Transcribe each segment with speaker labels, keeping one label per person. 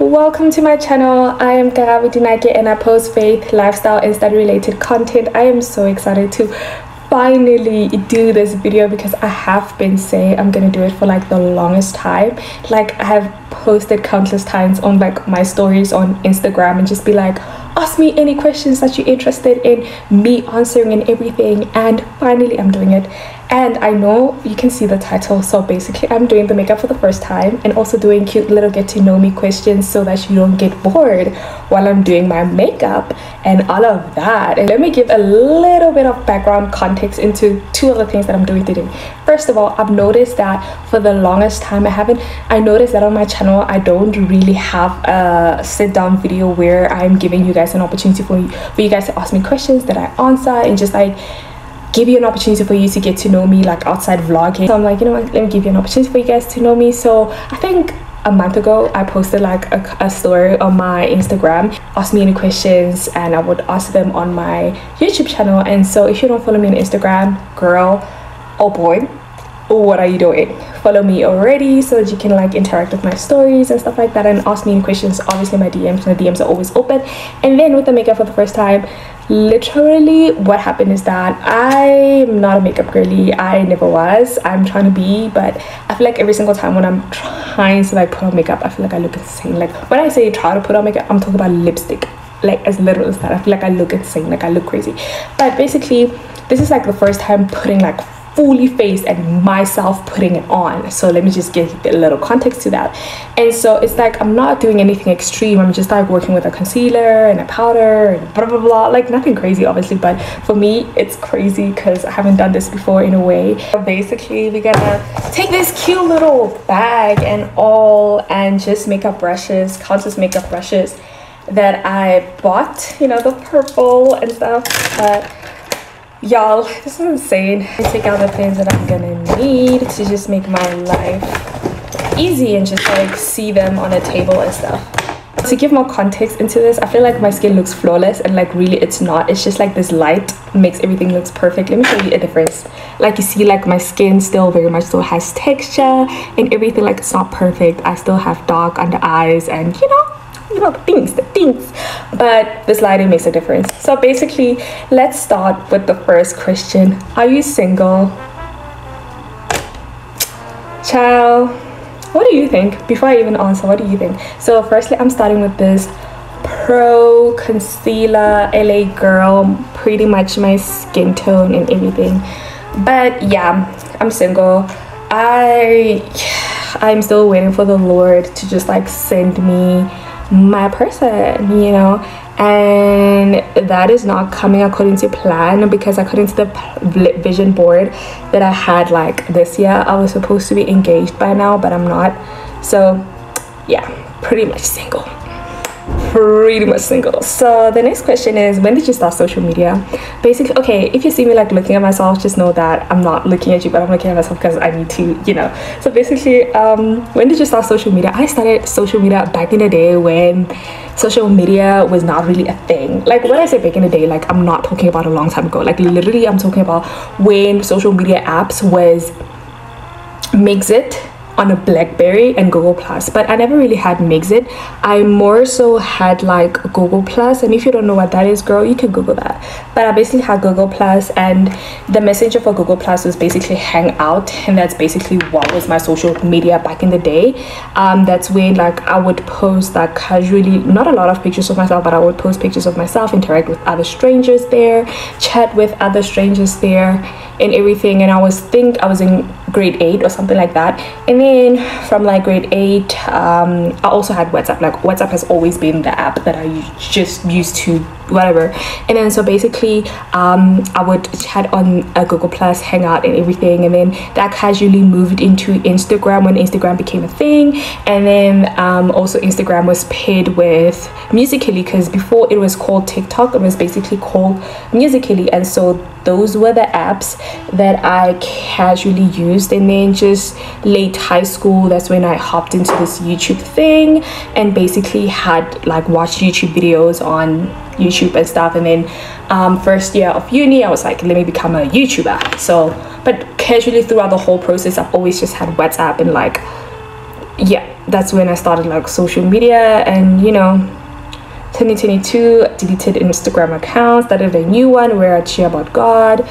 Speaker 1: Welcome to my channel. I am Karavi Dinake and I post faith, lifestyle and study related content. I am so excited to finally do this video because I have been saying I'm gonna do it for like the longest time. Like I have posted countless times on like my stories on Instagram and just be like, ask me any questions that you're interested in me answering and everything, and finally I'm doing it. And I know you can see the title, so basically I'm doing the makeup for the first time and also doing cute little get to know me questions so that you don't get bored while I'm doing my makeup and all of that. And let me give a little bit of background context into two of the things that I'm doing today. First of all, I've noticed that for the longest time I noticed that on my channel I don't really have a sit down video where I'm giving you guys an opportunity for you guys to ask me questions that I answer and just like give you an opportunity for you to get to know me like outside vlogging. So I'm like, you know what, let me give you an opportunity for you guys to know me. So I think a month ago I posted like a story on my Instagram, ask me any questions, and I would ask them on my YouTube channel. And so if you don't follow me on Instagram, girl or boy, what are you doing? Follow me already so that you can like interact with my stories and stuff like that and ask me any questions. Obviously my DMs are always open. And then with the makeup for the first time, literally what happened is that I'm not a makeup girly. I never was. I'm trying to be, but I feel like every single time when I'm trying to like put on makeup, I feel like I look insane. Like when I say try to put on makeup, I'm talking about lipstick, like as literal as that. I feel like I look insane, like I look crazy. But basically this is like the first time putting like fully face and myself putting it on. So let me just give a little context to that. And so it's like I'm not doing anything extreme. I'm just like working with a concealer and a powder and blah blah blah, like nothing crazy obviously, but for me it's crazy because I haven't done this before in a way. So basically we're gonna take this cute little bag and all and just makeup brushes, countless makeup brushes that I bought, you know, the purple and stuff. Y'all, this is insane. I take out the things that I'm gonna need to just make my life easy and just like see them on a table and stuff. To give more context into this, I feel like my skin looks flawless and like really it's not. It's just like this light makes everything looks perfect. Let me show you a difference. Like you see like my skin still very much still has texture and everything, like it's not perfect. I still have dark under eyes and you know the things, but this lighting makes a difference. So basically let's start with the first question. Are you single? Child, what do you think? Before I even answer, what do you think? So firstly, I'm starting with this Pro Concealer LA Girl, pretty much my skin tone and everything. But yeah, I'm single. I'm still waiting for the Lord to just like send me my person, you know, and that is not coming according to plan because according to the vision board that I had like this year, I was supposed to be engaged by now, but I'm not. So yeah, pretty much single. So the next question is, when did you start social media? Basically, okay, if you see me like looking at myself, just know that I'm not looking at you, but I'm looking at myself because I need to, you know. So basically, when did you start social media? I started social media back in the day when social media was not really a thing. Like when I say back in the day, like I'm not talking about a long time ago. Like literally I'm talking about when social media apps was Mixit on a BlackBerry and Google Plus, but I never really had Mixit. I more so had like Google Plus, and if you don't know what that is, girl, you can Google that. But I basically had Google Plus, and the messenger for Google Plus was basically Hangout, and that's basically what was my social media back in the day. That's when like I would post like casually, not a lot of pictures of myself, but I would post pictures of myself, interact with other strangers there, chat with other strangers there and everything. And I was in grade 8 or something like that, and then from like grade 8 I also had WhatsApp. Like WhatsApp has always been the app that I just used to whatever. And then so basically I would chat on a Google Plus, Hangout and everything, and then that casually moved into Instagram when Instagram became a thing. And then also Instagram was paired with Musical.ly, because before it was called TikTok, it was basically called Musical.ly. And so those were the apps that I casually used. And then just late high school, that's when I hopped into this YouTube thing and basically had like watched YouTube videos on YouTube and stuff. And then first year of uni, I was like, let me become a YouTuber. So but casually throughout the whole process, I've always just had WhatsApp and like yeah, that's when I started like social media. And 2022, I deleted Instagram account, started a new one where I share about God.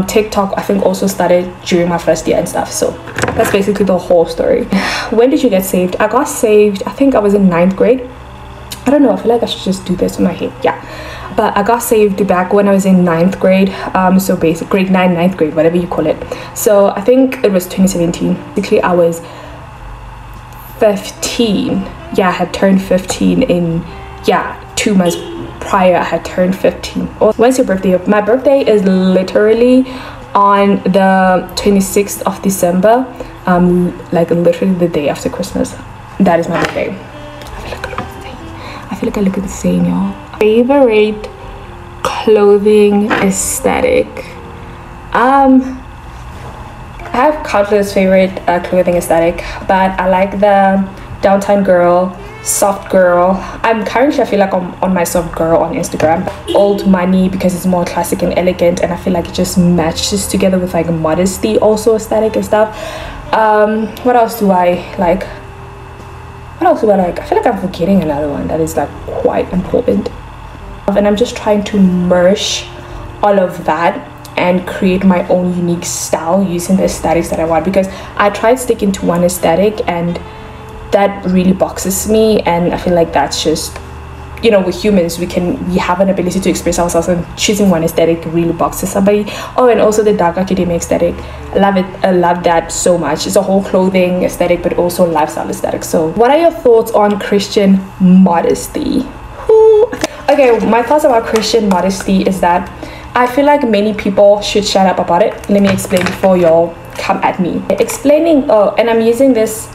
Speaker 1: TikTok I think also started during my first year and stuff. So that's basically the whole story. When did you get saved? I got saved, I think I was in 9th grade. I don't know, I feel like I should just do this in my head. Yeah, but I got saved back when I was in 9th grade. So basic grade 9, 9th grade, whatever you call it. So I think it was 2017. Basically I was 15. Yeah, I had turned 15 in 2 months prior. I had turned 15. When's your birthday? My birthday is literally on the 26th of December, like literally the day after Christmas. That is my birthday. I feel like I look insane, y'all. Favorite clothing aesthetic. I have countless favorite clothing aesthetic, but I like the downtown girl, soft girl. I feel like I'm on my soft girl on Instagram. Old money, because it's more classic and elegant, and I feel like it just matches together with like modesty also aesthetic and stuff. What else do I like? I feel like I'm forgetting another one that is like quite important, and I'm just trying to merge all of that and create my own unique style using the aesthetics that I want, because I tried sticking to one aesthetic and that really boxes me. And I feel like that's just, with humans, we have an ability to express ourselves, and choosing one aesthetic really boxes somebody. Oh, and also the dark academia aesthetic, I love it. I love that so much. It's a whole clothing aesthetic but also lifestyle aesthetic. So what are your thoughts on Christian modesty? Okay, my thoughts about Christian modesty is that I feel like many people should shut up about it. Let me explain before y'all come at me. Explaining, and I'm using this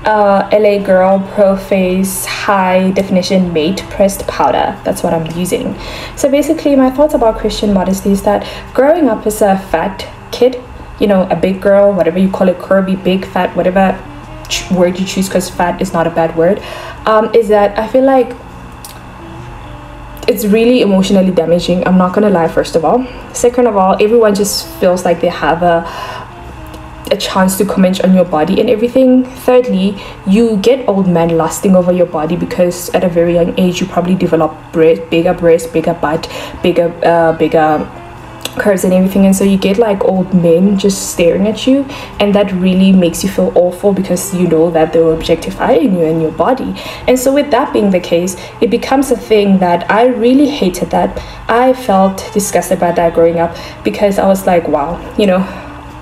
Speaker 1: LA Girl Pro Face High Definition Matte Pressed Powder. That's what I'm using. So basically my thoughts about Christian modesty is that growing up as a fat kid, a big girl, whatever you call it, curvy, big, fat, whatever word you choose, because fat is not a bad word, is that I feel like it's really emotionally damaging. I'm not gonna lie, first of all. Second of all, everyone just feels like they have a chance to comment on your body and everything. Thirdly, you get old men lusting over your body because at a very young age you probably develop bigger breasts, bigger butt, bigger curves and everything, and so you get like old men just staring at you, and that really makes you feel awful because you know that they're objectifying you and your body. And so with that being the case, it becomes a thing that I really hated. That I felt disgusted by that growing up, because I was like, wow,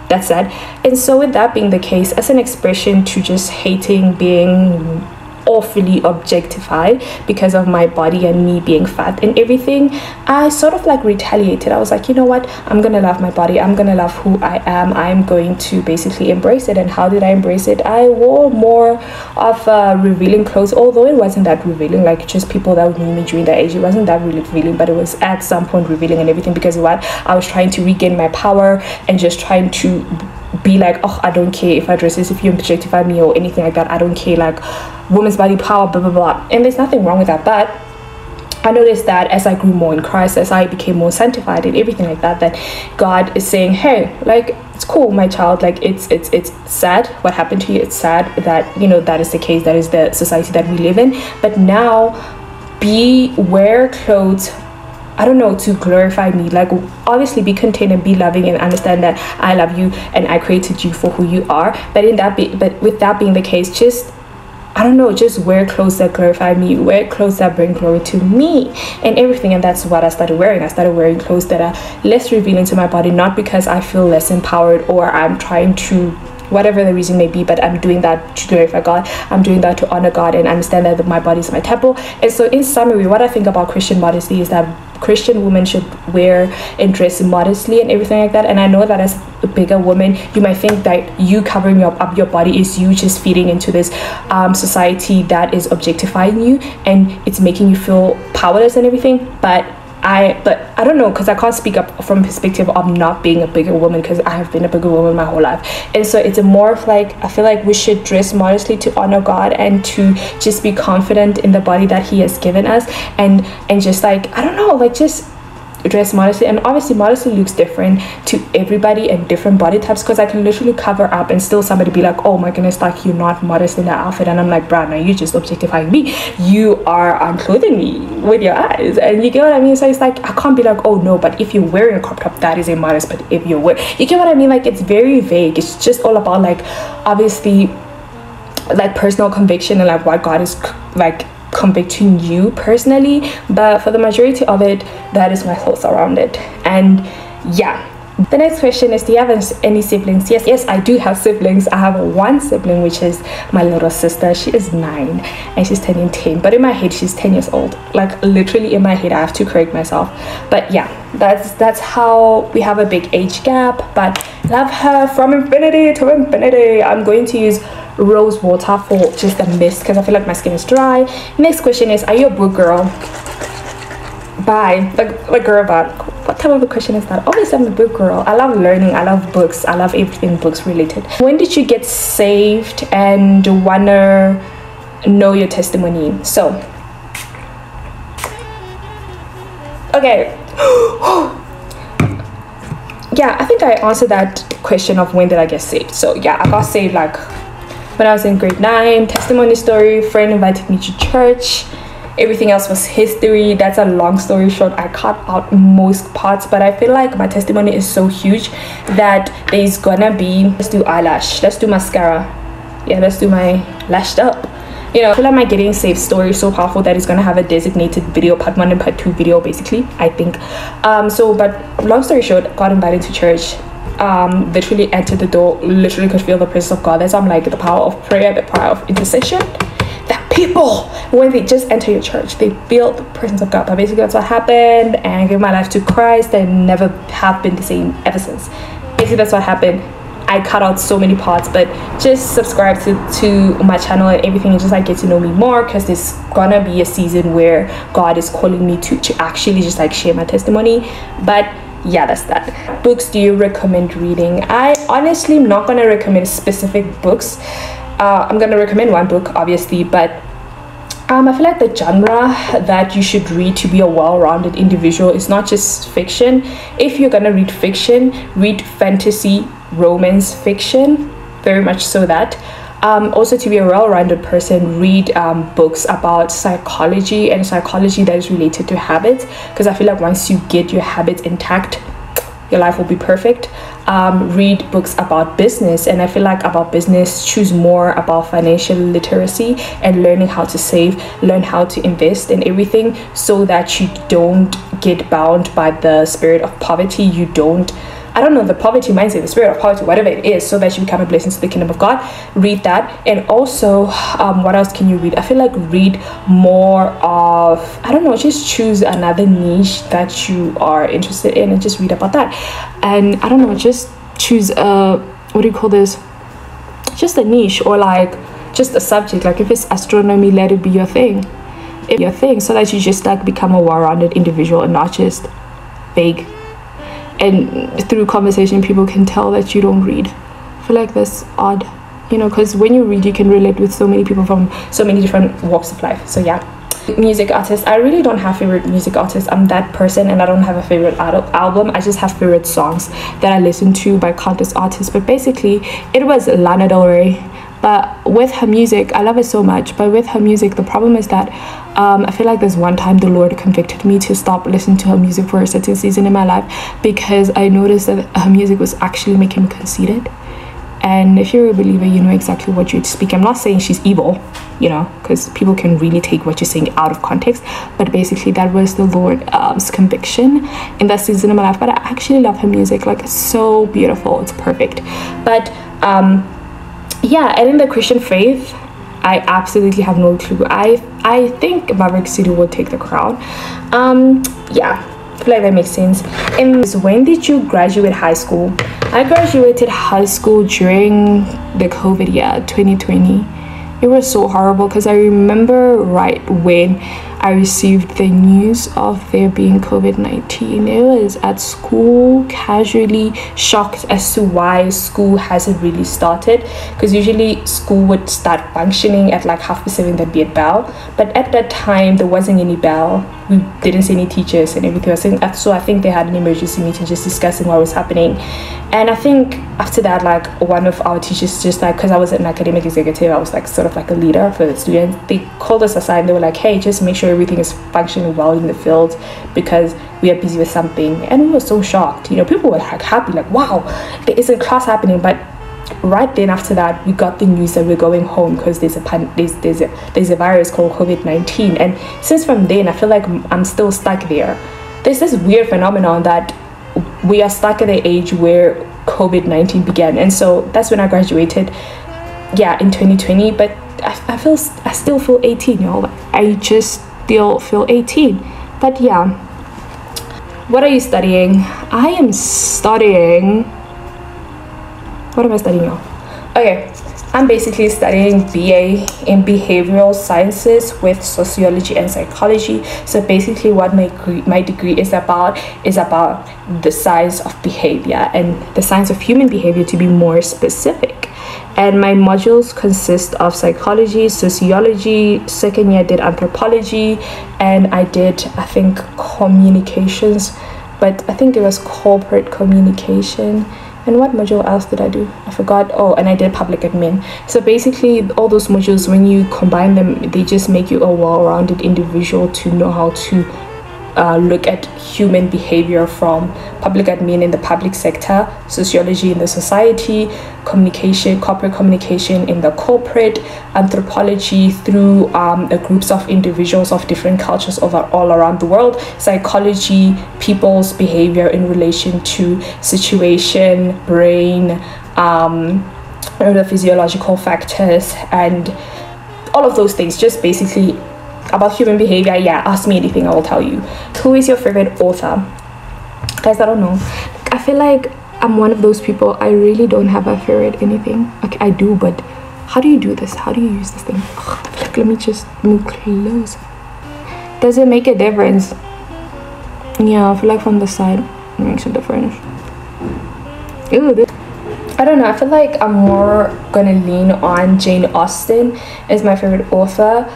Speaker 1: that's sad. And so with that being the case, as an expression to just hating being awfully objectified because of my body and me being fat and everything, I sort of like retaliated. I was like, you know what, I'm gonna love my body, I'm gonna love who I am, I'm going to basically embrace it. And how did I embrace it? I wore more of revealing clothes, although it wasn't that revealing, like just people that knew me during that age, it wasn't that really revealing, but it was at some point revealing and everything, because what, I was trying to regain my power and just trying to be like, oh, I don't care if I dress this, if you objectify me or anything like that, I don't care, like women's body power, blah blah blah. And there's nothing wrong with that, but I noticed that as I grew more in Christ, as I became more sanctified and everything like that, that God is saying, hey, like, it's cool, my child, like it's sad what happened to you, it's sad that that is the case, that is the society that we live in, but now wear clothes, I don't know, to glorify me. Like, obviously be content and be loving and understand that I love you and I created you for who you are, but with that being the case, just, I don't know, just wear clothes that glorify me, wear clothes that bring glory to me and everything. And that's what I started wearing. I started wearing clothes that are less revealing to my body, not because I feel less empowered or I'm trying to, whatever the reason may be, but I'm doing that to glorify God, I'm doing that to honor God and understand that my body is my temple. And so in summary, what I think about Christian modesty is that Christian women should wear and dress modestly and everything like that. And I know that as a bigger woman, you might think that you covering up your body is you just feeding into this society that is objectifying you and it's making you feel powerless and everything. But I don't know, because I can't speak up from perspective of not being a bigger woman, because I have been a bigger woman my whole life. And so it's more of like, I feel like we should dress modestly to honor God and to just be confident in the body that he has given us, and just like, I don't know, like just dress modestly. And obviously modesty looks different to everybody and different body types, because I can literally cover up and still somebody be like, oh my goodness, like you're not modest in that outfit, and I'm like, bruh, no, you're just objectifying me, you are unclothing me with your eyes. And you get what I mean? So it's like, I can't be like, oh no, but if you're wearing a crop top, that is immodest, but if you're wearing, you get what I mean? Like, it's very vague. It's just all about like, obviously, like personal conviction and like what God is like convicting you personally. But for the majority of it, that is my thoughts around it. And yeah, the next question is, do you have any siblings? Yes, I do have siblings. I have one sibling, which is my little sister. She is 9 and she's turning 10, but in my head she's 10 years old. Like literally in my head, I have to correct myself. But yeah, that's how we have a big age gap. But love her from infinity to infinity. I'm going to use rose water for just a mist because I feel like my skin is dry. Next question is, are you a book girl? Bye. Like girl, but what type of a question is that? Obviously I'm a book girl. I love learning, I love books, I love everything books related. When did you get saved and wanna know your testimony? So okay. Yeah, I think I answered that question of when did I get saved. So yeah, I got saved like when I was in grade 9. Testimony story, friend invited me to church. Everything else was history. That's a long story short. I cut out most parts, but I feel like my testimony is so huge that there's gonna be, let's do eyelash, let's do mascara, yeah, let's do my lashed up. You know, I feel like my getting saved story is so powerful that it's gonna have a designated video, part 1 and part 2 video basically, I think. But long story short, got invited to church. Literally entered the door, literally could feel the presence of God. That's why I'm like, the power of prayer, the power of intercession, that people, when they just enter your church, they feel the presence of God. But basically that's what happened, and I gave my life to Christ and never have been the same ever since. Basically that's what happened. I cut out so many parts, but just subscribe to my channel and everything, and just like get to know me more, because there's gonna be a season where God is calling me to actually just like share my testimony. But yeah, that's that. Books do you recommend reading? I honestly am not gonna recommend specific books. I'm gonna recommend one book obviously, but I feel like the genre that you should read to be a well-rounded individual is not just fiction. If you're gonna read fiction, read fantasy, romance fiction, very much so that. Also, to be a well-rounded person, read books about psychology and psychology that is related to habits, because I feel like once you get your habits intact, your life will be perfect. Read books about business, and I feel like about business, choose more about financial literacy and learning how to save, learn how to invest and everything, so that you don't get bound by the spirit of poverty. You don't, I don't know, the poverty mindset, the spirit of poverty, whatever it is, so that you become a blessing to the kingdom of God. Read that. And also, what else can you read? I feel like read more of, I don't know, just choose another niche that you are interested in and just read about that. And I don't know, just choose what do you call this? Just a niche, or like just a subject. Like if it's astronomy, let it be your thing. So that you just like become a well-rounded individual and not just vague. And through conversation, people can tell that you don't read. I feel like that's odd, you know, because when you read, you can relate with so many people from so many different walks of life. So yeah. Music artists, I really don't have favorite music artists. I'm that person, and I don't have a favorite album. I just have favorite songs that I listen to by countless artists. But basically it was Lana Del Rey. But with her music, I love it so much, but with her music, the problem is that I feel like there's one time the Lord convicted me to stop listening to her music for a certain season in my life, because I noticed that her music was actually making me conceited. And if you're a believer, you know exactly what you're speaking. I'm not saying she's evil, you know, because people can really take what you're saying out of context, but basically that was the Lord's conviction in that season of my life. But I actually love her music, like it's so beautiful, it's perfect. But yeah, and in the Christian faith, I absolutely have no clue. I think Maverick City will take the crown. Yeah, I feel like that makes sense. And when did you graduate high school? I graduated high school during the COVID year, 2020. It was so horrible, because I remember right when I received the news of there being COVID-19. It was at school, casually shocked as to why school hasn't really started, because usually school would start functioning at like 7:30. There'd be a bell, but at that time there wasn't any bell. We didn't see any teachers and everything. So I think they had an emergency meeting just discussing what was happening. And I think after that, like, one of our teachers, just like, because I was an academic executive, I was like sort of like a leader for the students, they called us aside and they were like, hey, just make sure everything is functioning well in the field because we are busy with something. And we were so shocked, you know, people were like happy, like, wow, there is a class happening. But right then after that, we got the news that we're going home because there's a virus called COVID-19. And since from then, I feel like I'm still stuck there. There's this weird phenomenon that we are stuck at the age where COVID-19 began, and so that's when I graduated, yeah, in 2020. But I still feel 18, you know. I just still feel 18. But yeah, what are you studying? I am studying, what am I studying now? Okay, I'm basically studying BA in behavioral sciences with sociology and psychology. So basically what my degree is about the science of behavior and the science of human behavior, to be more specific. And my modules consist of psychology, sociology. Second year I did anthropology, and I did, I think, communications, but I think it was corporate communication. And what module else did I do? I forgot. Oh, and I did public admin. So basically all those modules, when you combine them, they just make you a well-rounded individual to know how to look at human behavior, from public admin in the public sector, sociology in the society, communication, corporate communication in the corporate, anthropology through groups of individuals of different cultures all around the world, psychology, people's behavior in relation to situation, brain, the physiological factors, and all of those things, just basically about human behavior. Yeah, ask me anything, I will tell you. Who is your favorite author? Guys, I don't know. I feel like I'm one of those people, I really don't have a favorite anything. Okay, I do, but how do you do this? How do you use this thing? Ugh, I feel like, let me just move close. Does it make a difference? Yeah, I feel like from the side it makes a difference. Ew, I don't know, I feel like I'm more gonna lean on Jane Austen as my favorite author.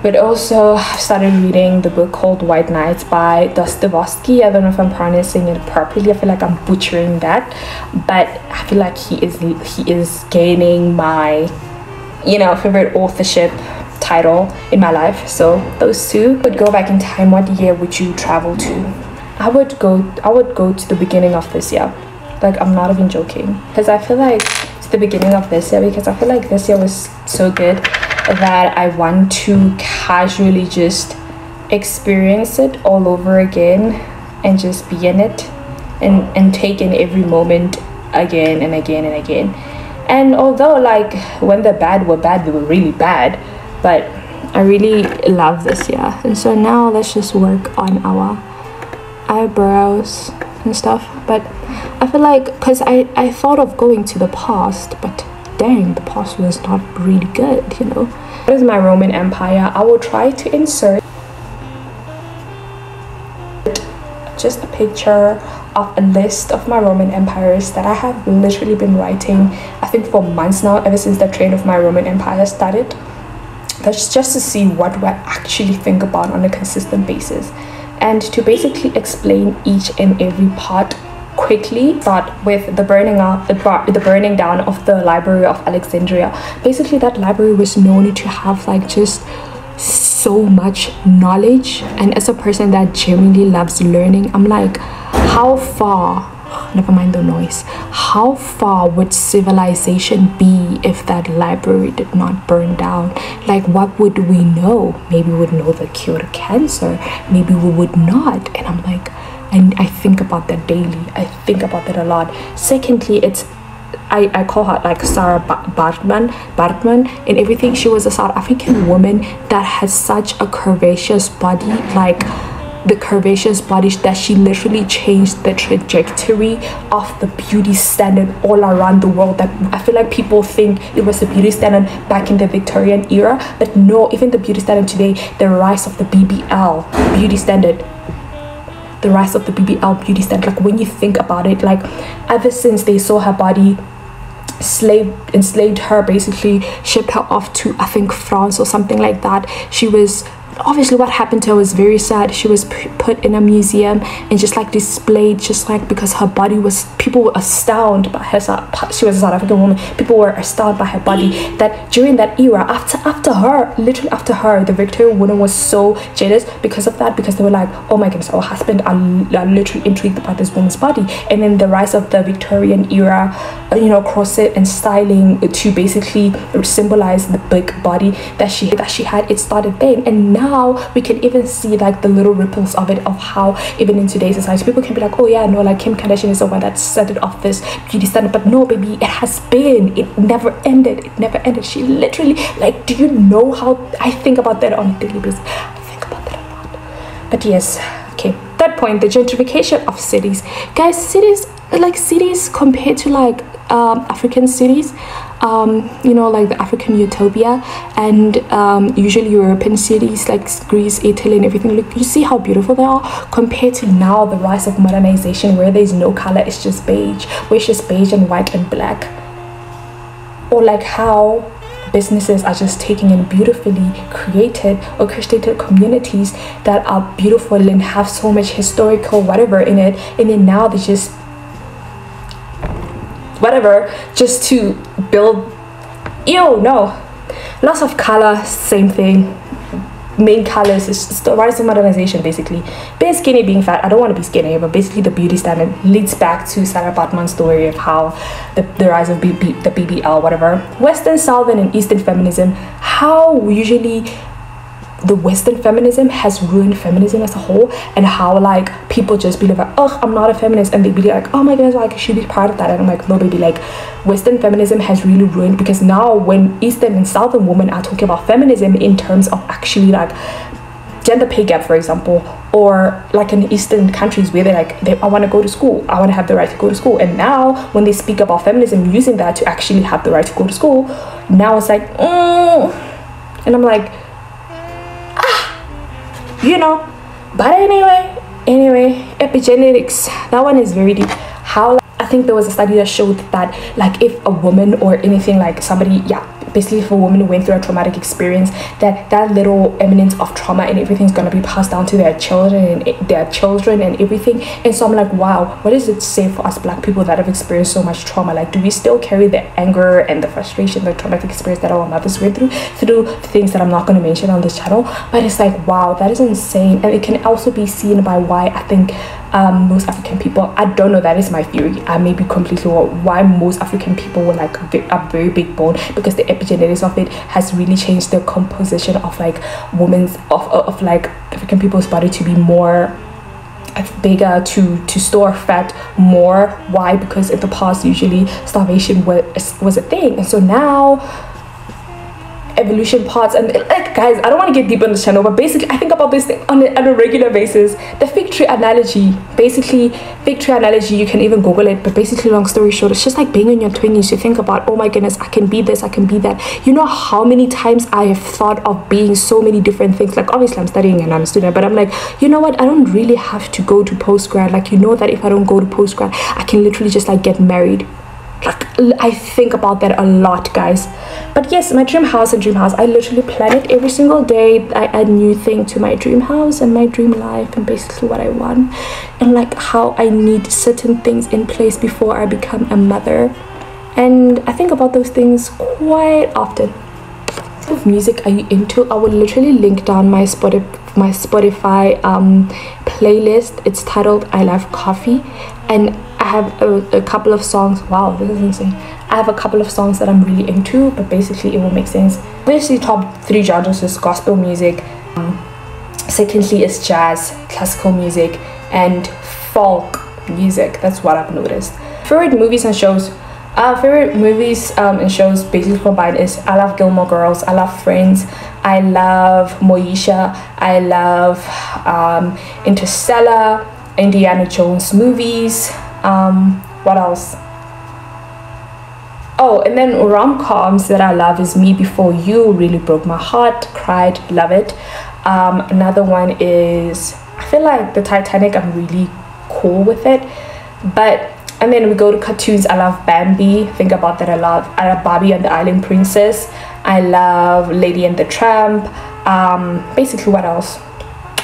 Speaker 1: But also I've started reading the book called White Nights by Dostoevsky. I don't know if I'm pronouncing it properly. I feel like I'm butchering that, but I feel like he is gaining my, you know, favorite authorship title in my life. So those two. Would go back in time, what year would you travel to? I would go to the beginning of this year. Like, I'm not even joking, because I feel like it's the beginning of this year, because I feel like this year was so good that I want to casually just experience it all over again and just be in it and take in every moment again and again and again. And although, like, when the bad were bad, they were really bad, but I really love this year. And so now let's just work on our eyebrows and stuff. But I feel like, because I thought of going to the past, but dang, the past was not really good, you know. What is my Roman Empire? I will try to insert just a picture of a list of my Roman empires that I have literally been writing, I think, for months now, ever since the trend of my Roman Empire started. That's just to see what do I actually think about on a consistent basis, and to basically explain each and every part quickly. Start with the burning down of the Library of Alexandria. Basically, that library was known to have like just so much knowledge, and as a person that genuinely loves learning, I'm like, how far, never mind the noise, how far would civilization be if that library did not burn down? Like, what would we know? Maybe we would know the cure to cancer, maybe we would not. And I'm like, and I think about that daily. I think about that a lot. Secondly, it's I call her like Sarah Bartman and everything. She was a South African woman that has such a curvaceous body. Like, the curvaceous body, that she literally changed the trajectory of the beauty standard all around the world. That I feel like people think it was the beauty standard back in the Victorian era, but no, even the beauty standard today, the rise of the BBL beauty standard, the rise of the BBL beauty standard, like when you think about it, like ever since they saw her body, enslaved her, basically shipped her off to, I think, France or something like that. She was, obviously what happened to her was very sad. She was put in a museum and just like displayed, just like because her body was, people were astounded by her, she was a South African woman, people were astounded by her body. That during that era, after her, literally after her, the Victorian woman was so jealous because of that, because they were like, oh my goodness, our husband are literally intrigued by this woman's body. And then the rise of the Victorian era, you know, corset and styling to basically symbolize the big body that she had, it started then. And now we can even see like the little ripples of it, of how even in today's society people can be like, oh yeah, no, like Kim Kardashian is the one that started off this beauty standard. But no, baby, it has been, it never ended. She literally, like, do you know how I think about that on a daily basis? I think about that a lot. But yes, okay, third point, the gentrification of cities. Guys, cities compared to like African cities, you know, like the African utopia, and usually European cities like Greece, Italy and everything, like you see how beautiful they are compared to now the rise of modernization, where there's no color, it's just beige, where it's just beige and white and black. Or like how businesses are just taking in beautifully created, orchestrated communities that are beautiful and have so much historical whatever in it, and then now they just whatever just to build. Lots of color, same thing, main colors. Is just the rise of modernization, basically. Being skinny, being fat, I don't want to be skinny, but basically the beauty standard leads back to Sarah Batman's story of how the rise of the BBL, whatever. Western, Southern and Eastern feminism, how usually the Western feminism has ruined feminism as a whole, and how like people just believe like, oh, I'm not a feminist, and they be like, oh my goodness, like I should be part of that. And I'm like, no baby, like Western feminism has really ruined, because now when Eastern and Southern women are talking about feminism in terms of actually like gender pay gap, for example, or like in Eastern countries where they're like, I want to go to school, I want to have the right to go to school, and now when they speak about feminism using that to actually have the right to go to school, now it's like and I'm like, you know. But anyway, epigenetics, that one is very deep. How like, I think there was a study that showed that like if a woman or anything, like somebody, basically if a woman went through a traumatic experience, that little eminence of trauma and everything is going to be passed down to their children and everything. And so I'm like, wow, what does it say for us black people that have experienced so much trauma? Like, do we still carry the anger and the frustration, the traumatic experience that our mothers went through things that I'm not going to mention on this channel? But it's like, wow, that is insane. And it can also be seen by why I think most African people, I don't know, that is my theory, I may be completely wrong, why most African people were like a very big bone, because the epigenetics of it has really changed the composition of like women's of like African people's body to be more bigger, to store fat more. Why? Because in the past usually starvation was a thing, and so now evolution parts. And like, guys, I don't want to get deep on this channel, but basically I think about this thing on a regular basis. The fig tree analogy, you can even Google it, but basically, long story short, it's just like being in your 20s. You think about, oh my goodness, I can be this, I can be that. You know how many times I have thought of being so many different things. Like, obviously I'm studying and I'm a student, but I'm like, you know what, I don't really have to go to postgrad. Like, you know that if I don't go to postgrad, I can literally just like get married. Like, I think about that a lot, guys. But yes, my dream house, I literally plan it every single day. I add new thing to my dream house and my dream life, and basically what I want, and like how I need certain things in place before I become a mother. And I think about those things quite often. What type of music are you into? I will literally link down my Spotify playlist. It's titled I Love Coffee, and I have a couple of songs. Wow, this is insane. I have a couple of songs that I'm really into, but basically it will make sense. Obviously, top 3 genres is gospel music, secondly is jazz, classical music, and folk music. That's what I've noticed. Favorite movies and shows. And shows basically combined is I love Gilmore Girls, I love Friends, I love Moesha. I love Interstellar, Indiana Jones movies. What else? Oh, and then rom-coms that I love is Me Before You, really broke my heart, cried, love it. Another one is, I feel like the Titanic, I'm really cool with it. But and then we go to cartoons. I love Bambi, think about that. I love Barbie and the Island Princess. I love Lady and the Tramp. Basically, what else?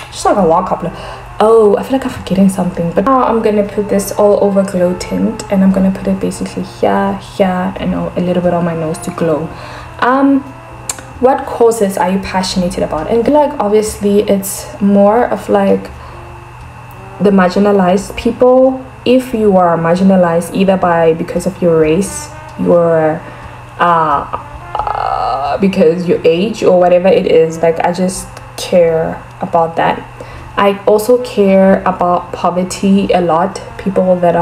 Speaker 1: Just like a lot couple. Oh, I feel like I'm forgetting something, but now I'm gonna put this all over glow tint, and I'm gonna put it basically here, and a little bit on my nose to glow. What causes are you passionate about? And like, obviously it's more of like the marginalized people. If you are marginalized either because of your race, your because your age or whatever it is, like I just care about that. I also care about poverty a lot. People that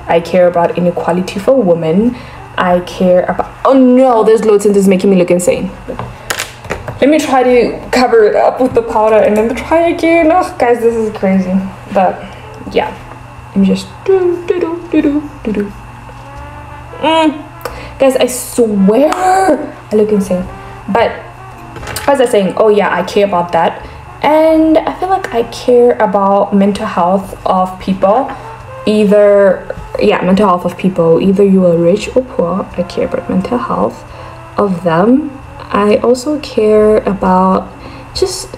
Speaker 1: I care about inequality for women. I care about, oh no, this glow tint is making me look insane. Let me try to cover it up with the powder and then try again. Oh guys, this is crazy. But yeah, let me just guys, I swear I look insane. But as I was saying, oh yeah, I care about that. And I feel like I care about mental health of people. Mental health of people, either you are rich or poor. I care about mental health of them. I also care about just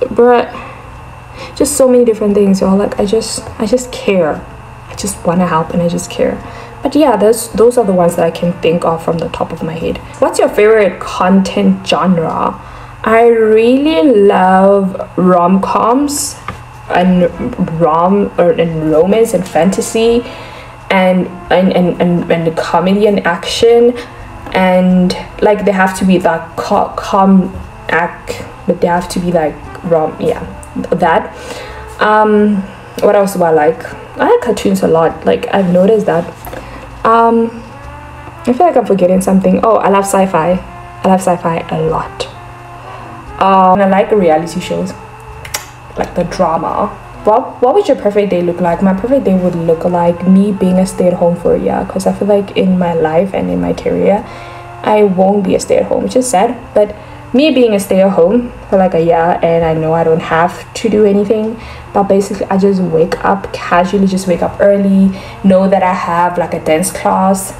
Speaker 1: so many different things, y'all. Like I just care. I just want to help and I just care. But yeah, those are the ones that I can think of from the top of my head. What's your favorite content genre? I really love rom-coms and romance and fantasy and comedy and action, and like they have to be like but they have to be like that. What else do I like? I like cartoons a lot. Like I've noticed that. I feel like I'm forgetting something. Oh, I love sci-fi. I love sci-fi a lot. And I like reality shows, like the drama. What would your perfect day look like? My perfect day would look like me being a stay-at-home for a year, because I feel like in my life and in my career I won't be a stay-at-home, which is sad, but me being a stay-at-home for like a year, and I know I don't have to do anything, but basically I just wake up casually, just wake up early, know that I have like a dance class,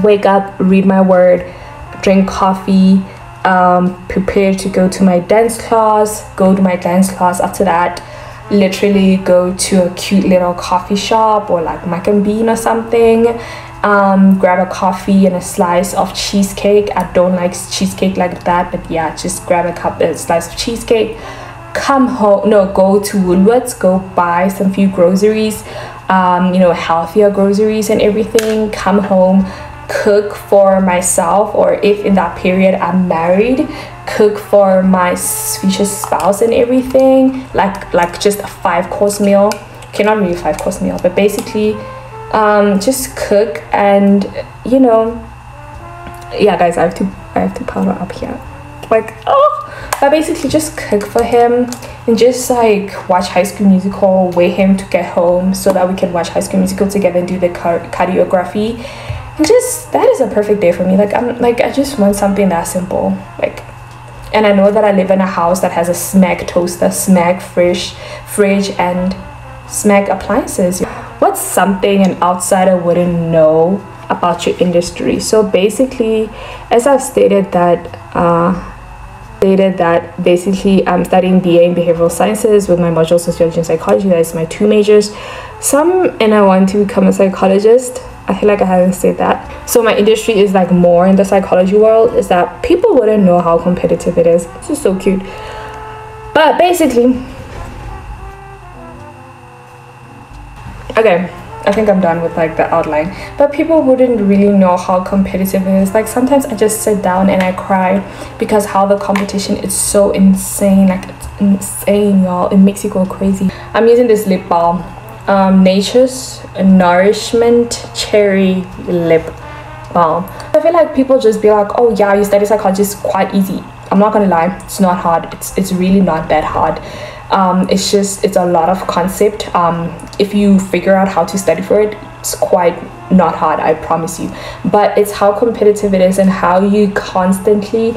Speaker 1: wake up, read my word, drink coffee, prepare to go to my dance class, after that literally go to a cute little coffee shop or like Mac and Bean or something, grab a coffee and a slice of cheesecake. I don't like cheesecake like that, but yeah, just grab a slice of cheesecake, come home, go to Woolworths, go buy some few groceries, healthier groceries and everything, come home, cook for myself, or if in that period I'm married, cook for my future spouse and everything, like just a 5-course meal. Okay, not really 5-course meal, but basically just cook. And yeah guys, I have to powder up here, but basically just cook for him and just like watch High School Musical, wait him to get home so that we can watch High School Musical together and do the choreography. And just that is a perfect day for me. I just want something that simple, and I know that I live in a house that has a Smeg toaster, Smeg fridge and Smeg appliances. What's something an outsider wouldn't know about your industry? So basically, as I've stated that basically I'm studying BA in behavioral sciences with my module sociology and psychology. That is my 2 majors. And I want to become a psychologist. I feel like I haven't said that. So my industry is like more in the psychology world, is that people wouldn't know how competitive it is. This is so cute. But basically, okay, I think I'm done with like the outline. But people wouldn't really know how competitive it is. Like sometimes I just sit down and I cry because how the competition is so insane. Like it's insane, y'all. It makes you go crazy. I'm using this lip balm. Nature's Nourishment Cherry Lip Balm. I feel like people just be like, oh yeah, you study psychology, is quite easy. I'm not gonna lie, it's not hard. It's really not that hard. It's a lot of concept. If you figure out how to study for it, it's quite not hard, I promise you. But it's how competitive it is and how you constantly,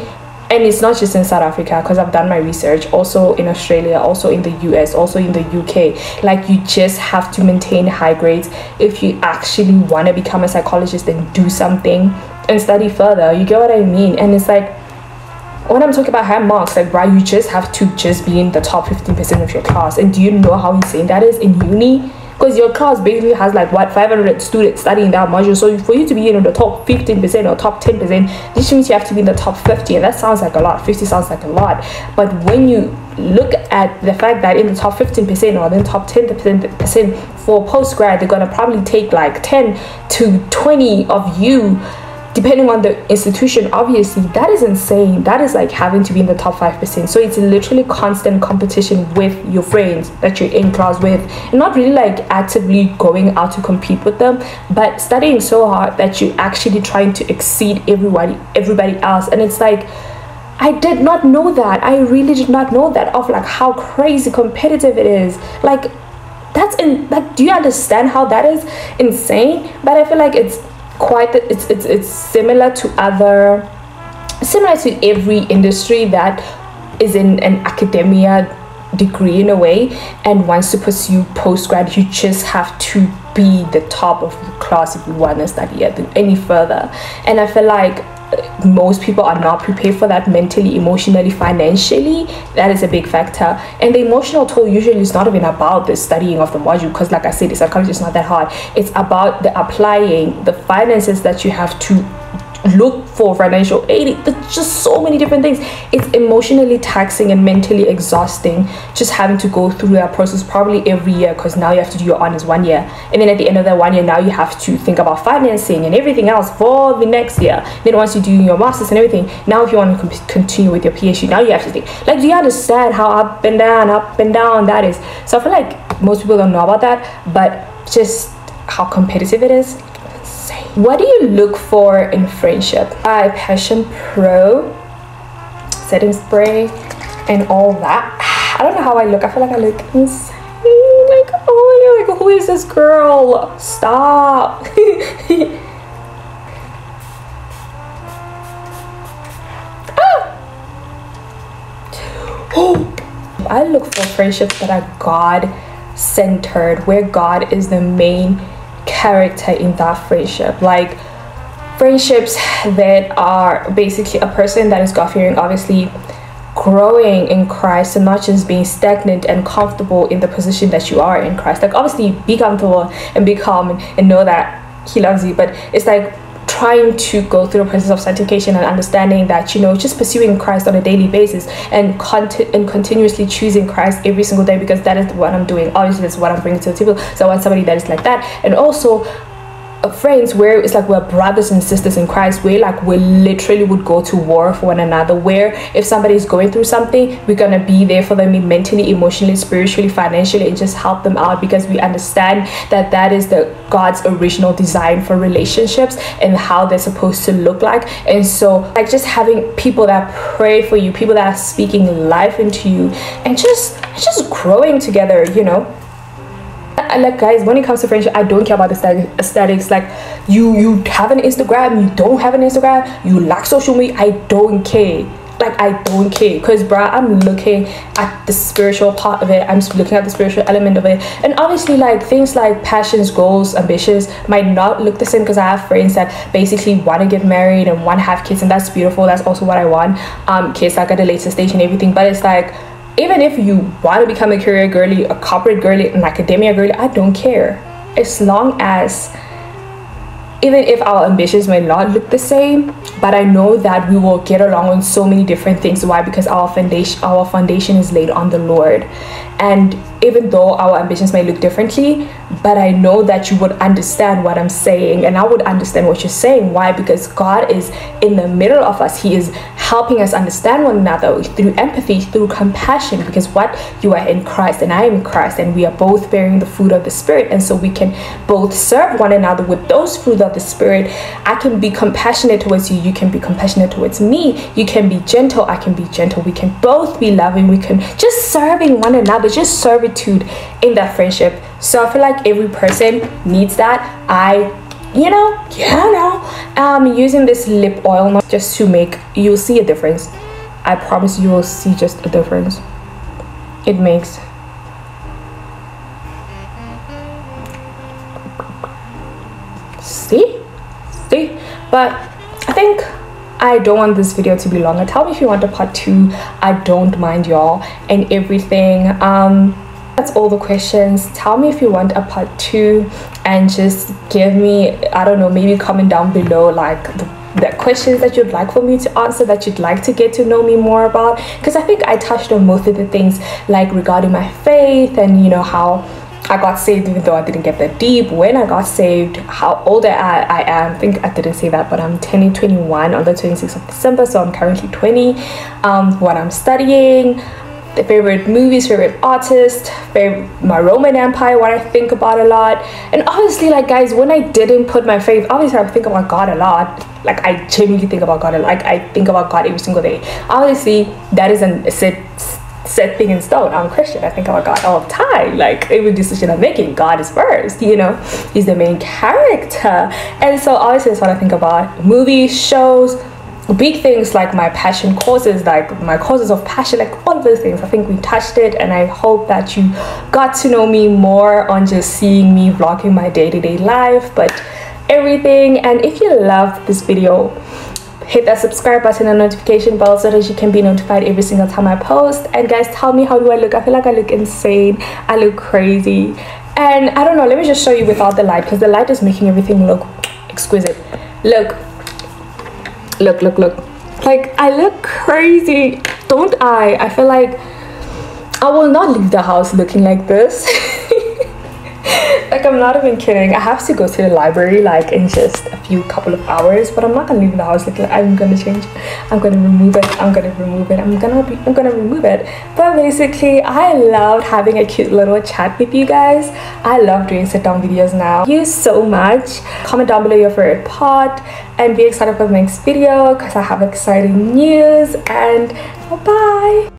Speaker 1: and it's not just in South Africa, because I've done my research, also in Australia, also in the US, also in the UK. Like, you just have to maintain high grades if you actually want to become a psychologist and do something and study further. You get what I mean? And it's like, when I'm talking about high marks, like, right, you just have to just be in the top 15% of your class. And do you know how insane that is in uni? Because your class basically has like, what, 500 students studying that module. So for you to be in the top 15% or top 10%, this means you have to be in the top 50. And that sounds like a lot. 50 sounds like a lot. But when you look at the fact that in the top 15% or the top 10% for post-grad, they're going to probably take like 10 to 20 of you, depending on the institution. Obviously, that is insane. That is like having to be in the top 5%. So it's literally constant competition with your friends that you're in class with, and not really like actively going out to compete with them, but studying so hard that you're actually trying to exceed everybody else. And it's like, I did not know that. I really did not know that, of like how crazy competitive it is. Like, do you understand how that is insane? But I feel like it's similar to every industry that is in an academia degree in a way and wants to pursue post-grad. You just have to be the top of your class if you want to study any further. And I feel like most people are not prepared for that mentally, emotionally, financially. That is a big factor. And the emotional toll usually is not even about the studying of the module, because like I said, the psychology is not that hard. It's about the applying, the finances that you have to look for financial aid. There's just so many different things. It's emotionally taxing and mentally exhausting just having to go through that process probably every year, because now you have to do your honors 1 year, and then at the end of that 1 year, now you have to think about financing and everything else for the next year. Then once you do your masters and everything, now if you want to continue with your PhD, now you have to think, like, do you understand how up and down that is? So I feel like most people don't know about that, but just how competitive it is. What do you look for in friendship? Passion, pro, setting spray, and all that. I don't know how I look. I feel like I look insane. Like, oh, you're like, who is this girl? Stop. Oh, I look for friendships that are God-centered, where God is the main character in that friendship. Like, friendships that are basically a person that is God-fearing, obviously growing in Christ, and not just being stagnant and comfortable in the position that you are in Christ. Like, obviously be comfortable and be calm and know that he loves you, but it's like trying to go through the process of sanctification and understanding that, you know, just pursuing Christ on a daily basis and continuously choosing Christ every single day, because that is what I'm doing. Obviously that's what I'm bringing to the table. So I want somebody that is like that. And also friends where it's like we're brothers and sisters in Christ, where like we literally would go to war for one another, where if somebody is going through something, we're gonna be there for them mentally, emotionally, spiritually, financially, and just help them out, because we understand that that is God's original design for relationships and how they're supposed to look like. And so like just having people that pray for you, people that are speaking life into you, and just growing together, you know. Like, guys, when it comes to friendship, I don't care about the aesthetics. Like, you have an Instagram, you don't have an Instagram, you like social media, I don't care. Like, I don't care, because bruh, I'm looking at the spiritual part of it. I'm looking at the spiritual element of it. And obviously, like, things like passions, goals, ambitions might not look the same, because I have friends that basically want to get married and want to have kids, and that's beautiful. That's also what I want. Kids like at a later stage and everything. But it's like, even if you want to become a career girly, a corporate girly, an academia girly, I don't care. As long as, even if our ambitions may not look the same, but I know that we will get along on so many different things. Why? Because our foundation is laid on the Lord. And even though our ambitions may look differently, but I know that you would understand what I'm saying, and I would understand what you're saying. Why? Because God is in the middle of us. He is helping us understand one another through empathy, through compassion, because what you are in Christ and I am in Christ, and we are both bearing the fruit of the Spirit, and so we can both serve one another with those fruit of the Spirit. I can be compassionate towards you, you can be compassionate towards me, you can be gentle, I can be gentle, we can both be loving, we can just serving one another, just servitude in that friendship. So I feel like every person needs that. Using this lip oil just to make, you'll see a difference. I promise you will see just a difference it makes. See, but I think I don't want this video to be longer. Tell me if you want a part 2. I don't mind, y'all, and everything. That's all the questions. Tell me if you want a part 2, and just give me, I don't know, maybe comment down below like the questions that you'd like for me to answer, that you'd like to get to know me more about, because I think I touched on most of the things, like regarding my faith, and you know, how I got saved, even though I didn't get that deep, when I got saved, how old I am. I think I didn't say that, but I'm turning 21 on the 26th of December, so I'm currently 20. What I'm studying, the favorite movies, favorite artists, my Roman Empire, what I think about a lot. And obviously, like guys, when I didn't put my faith, obviously I think about God a lot. Like I genuinely think about God a lot. Like I think about God every single day. Obviously that isn't a set thing in stone. I'm Christian, I think about God all the time. Like every decision I'm making, God is first, you know, he's the main character. And so obviously that's what I think about. Movies, shows, big things like my passion courses, like my courses of passion, like all of those things. I think we touched it, and I hope that you got to know me more on just seeing me vlogging my day-to-day life, but everything. And if you loved this video, hit that subscribe button and notification bell so that you can be notified every single time I post. And guys, tell me, how do I look? I feel like I look insane, I look crazy, and I don't know, let me just show you without the light, because the light is making everything look exquisite. Look, like I look crazy, don't I feel like I will not leave the house looking like this. Like I'm not even kidding. I have to go to the library like in just a couple of hours, but I'm not gonna leave the house looking like, I'm gonna change, I'm gonna remove it, I'm gonna remove it. But basically, I loved having a cute little chat with you guys. I love doing sit down videos now. Thank you so much. Comment down below your favorite part, and be excited for the next video because I have exciting news. And bye bye.